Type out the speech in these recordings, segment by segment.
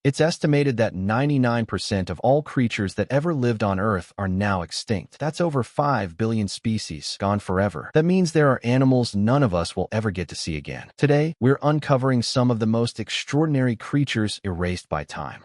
It's estimated that 99% of all creatures that ever lived on Earth are now extinct. That's over 5 billion species gone forever. That means there are animals none of us will ever get to see again. Today, we're uncovering some of the most extraordinary creatures erased by time.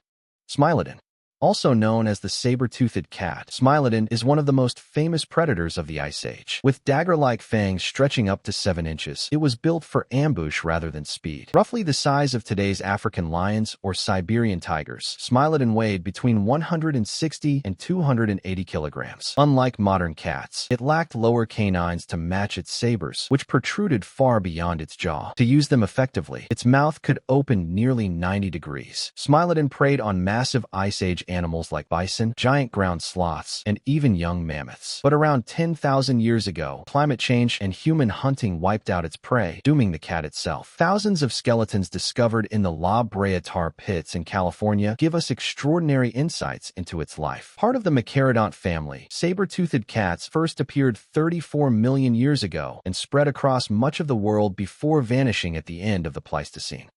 Smilodon. Also known as the saber-toothed cat, Smilodon is one of the most famous predators of the Ice Age. With dagger-like fangs stretching up to 7 inches, it was built for ambush rather than speed. Roughly the size of today's African lions or Siberian tigers, Smilodon weighed between 160 and 280 kilograms. Unlike modern cats, it lacked lower canines to match its sabers, which protruded far beyond its jaw. To use them effectively, its mouth could open nearly 90 degrees. Smilodon preyed on massive Ice Age animals like bison, giant ground sloths, and even young mammoths. But around 10,000 years ago, climate change and human hunting wiped out its prey, dooming the cat itself. Thousands of skeletons discovered in the La Brea tar pits in California give us extraordinary insights into its life. Part of the Megaloceros family, saber-toothed cats first appeared 34 million years ago and spread across much of the world before vanishing at the end of the Pleistocene.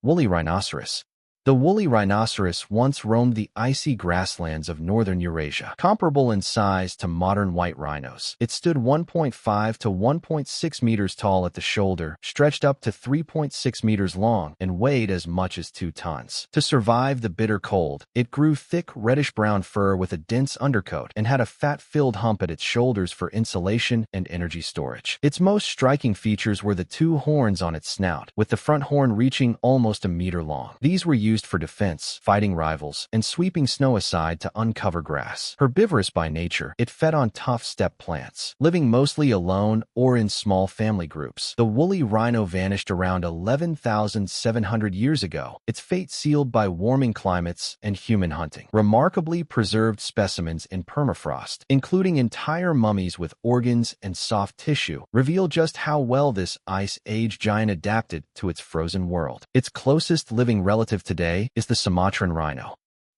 Woolly rhinoceros. The woolly rhinoceros once roamed the icy grasslands of northern Eurasia. Comparable in size to modern white rhinos, it stood 1.5 to 1.6 meters tall at the shoulder, stretched up to 3.6 meters long, and weighed as much as 2 tons. To survive the bitter cold, it grew thick reddish-brown fur with a dense undercoat and had a fat-filled hump at its shoulders for insulation and energy storage. Its most striking features were the 2 horns on its snout, with the front horn reaching almost a meter long. These were used for defense, fighting rivals, and sweeping snow aside to uncover grass. Herbivorous by nature, it fed on tough steppe plants, living mostly alone or in small family groups. The woolly rhino vanished around 11,700 years ago, its fate sealed by warming climates and human hunting. Remarkably preserved specimens in permafrost, including entire mummies with organs and soft tissue, reveal just how well this Ice Age giant adapted to its frozen world. Its closest living relative today is the Sumatran rhino,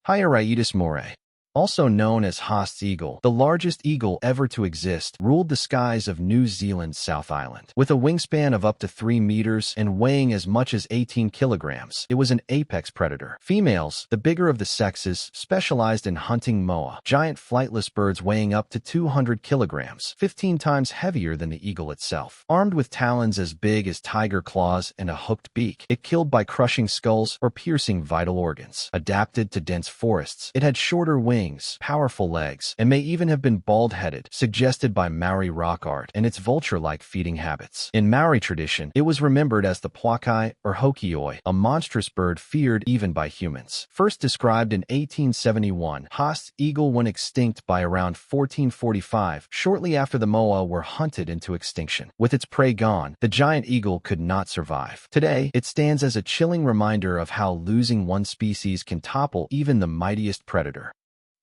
Hieraaetus moorei. Also known as Haast's eagle, the largest eagle ever to exist, ruled the skies of New Zealand's South Island. With a wingspan of up to 3 meters and weighing as much as 18 kilograms, it was an apex predator. Females, the bigger of the sexes, specialized in hunting moa, giant flightless birds weighing up to 200 kilograms, 15 times heavier than the eagle itself. Armed with talons as big as tiger claws and a hooked beak, it killed by crushing skulls or piercing vital organs. Adapted to dense forests, it had shorter wings, powerful legs, and may even have been bald-headed, suggested by Maori rock art and its vulture-like feeding habits. In Maori tradition, it was remembered as the Pwakai or Hokioi, a monstrous bird feared even by humans. First described in 1871, Haast's eagle went extinct by around 1445, shortly after the moa were hunted into extinction. With its prey gone, the giant eagle could not survive. Today, it stands as a chilling reminder of how losing one species can topple even the mightiest predator.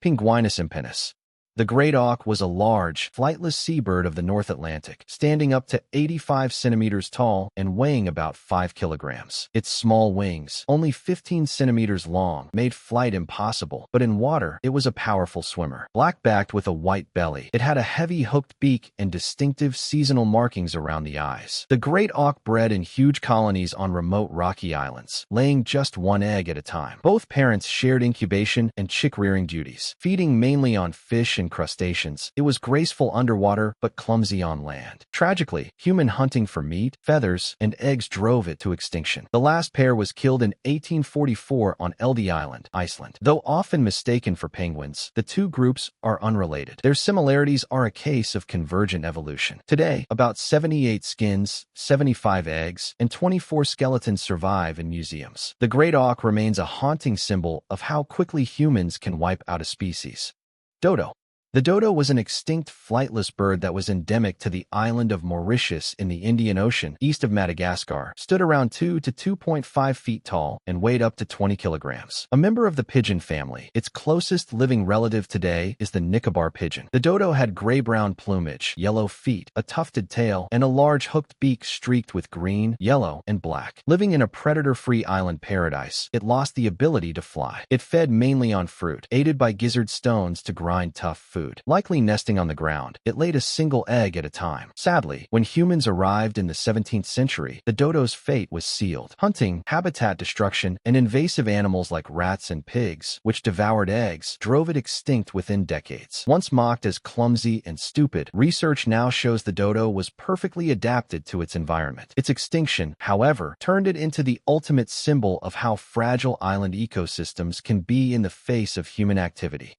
Pinguinus impennis. The great auk was a large, flightless seabird of the North Atlantic, standing up to 85 centimeters tall and weighing about 5 kilograms. Its small wings, only 15 centimeters long, made flight impossible, but in water, it was a powerful swimmer. Black-backed with a white belly, it had a heavy hooked beak and distinctive seasonal markings around the eyes. The great auk bred in huge colonies on remote rocky islands, laying just 1 egg at a time. Both parents shared incubation and chick-rearing duties, feeding mainly on fish and crustaceans. It was graceful underwater but clumsy on land. Tragically, human hunting for meat, feathers, and eggs drove it to extinction. The last pair was killed in 1844 on Eldey Island, Iceland. Though often mistaken for penguins, the 2 groups are unrelated. Their similarities are a case of convergent evolution. Today, about 78 skins, 75 eggs, and 24 skeletons survive in museums. The great auk remains a haunting symbol of how quickly humans can wipe out a species. Dodo. The dodo was an extinct flightless bird that was endemic to the island of Mauritius in the Indian Ocean, east of Madagascar, stood around 2 to 2.5 feet tall, and weighed up to 20 kilograms. A member of the pigeon family, its closest living relative today is the Nicobar pigeon. The dodo had gray-brown plumage, yellow feet, a tufted tail, and a large hooked beak streaked with green, yellow, and black. Living in a predator-free island paradise, it lost the ability to fly. It fed mainly on fruit, aided by gizzard stones to grind tough food. food. Likely nesting on the ground, it laid a single egg at a time. Sadly, when humans arrived in the 17th century, the dodo's fate was sealed. Hunting, habitat destruction, and invasive animals like rats and pigs, which devoured eggs, drove it extinct within decades. Once mocked as clumsy and stupid, research now shows the dodo was perfectly adapted to its environment. Its extinction, however, turned it into the ultimate symbol of how fragile island ecosystems can be in the face of human activity.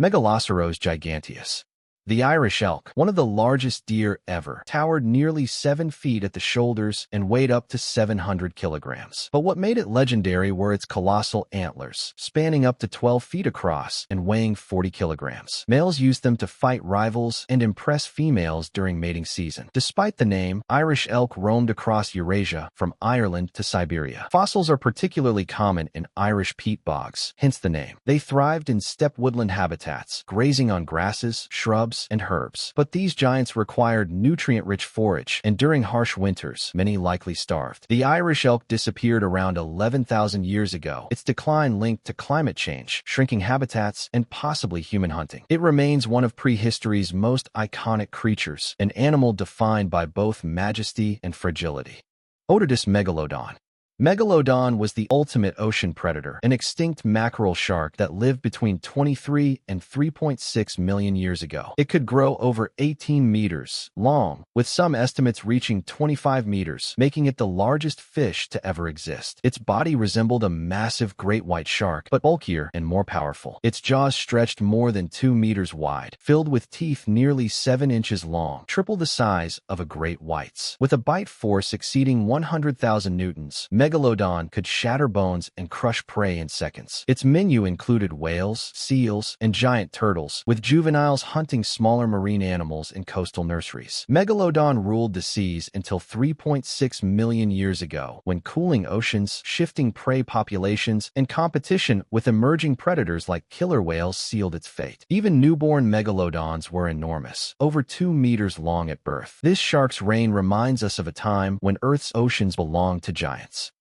Megaloceros giganteus. The Irish elk, one of the largest deer ever, towered nearly 7 feet at the shoulders and weighed up to 700 kilograms. But what made it legendary were its colossal antlers, spanning up to 12 feet across and weighing 40 kilograms. Males used them to fight rivals and impress females during mating season. Despite the name, Irish elk roamed across Eurasia, from Ireland to Siberia. Fossils are particularly common in Irish peat bogs, hence the name. They thrived in steppe woodland habitats, grazing on grasses, shrubs, and herbs. But these giants required nutrient-rich forage, and during harsh winters, many likely starved. The Irish elk disappeared around 11,000 years ago, its decline linked to climate change, shrinking habitats, and possibly human hunting. It remains one of prehistory's most iconic creatures, an animal defined by both majesty and fragility. Otodus megalodon. Megalodon was the ultimate ocean predator, an extinct mackerel shark that lived between 23 and 3.6 million years ago. It could grow over 18 meters long, with some estimates reaching 25 meters, making it the largest fish to ever exist. Its body resembled a massive great white shark, but bulkier and more powerful. Its jaws stretched more than 2 meters wide, filled with teeth nearly 7 inches long, triple the size of a great white's. With a bite force exceeding 100,000 newtons, Megalodon could shatter bones and crush prey in seconds. Its menu included whales, seals, and giant turtles, with juveniles hunting smaller marine animals in coastal nurseries. Megalodon ruled the seas until 3.6 million years ago, when cooling oceans, shifting prey populations, and competition with emerging predators like killer whales sealed its fate. Even newborn megalodons were enormous, over 2 meters long at birth. This shark's reign reminds us of a time when Earth's oceans belonged to giants.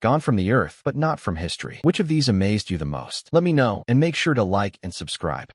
Gone from the earth, but not from history. Which of these amazed you the most? Let me know, and make sure to like and subscribe.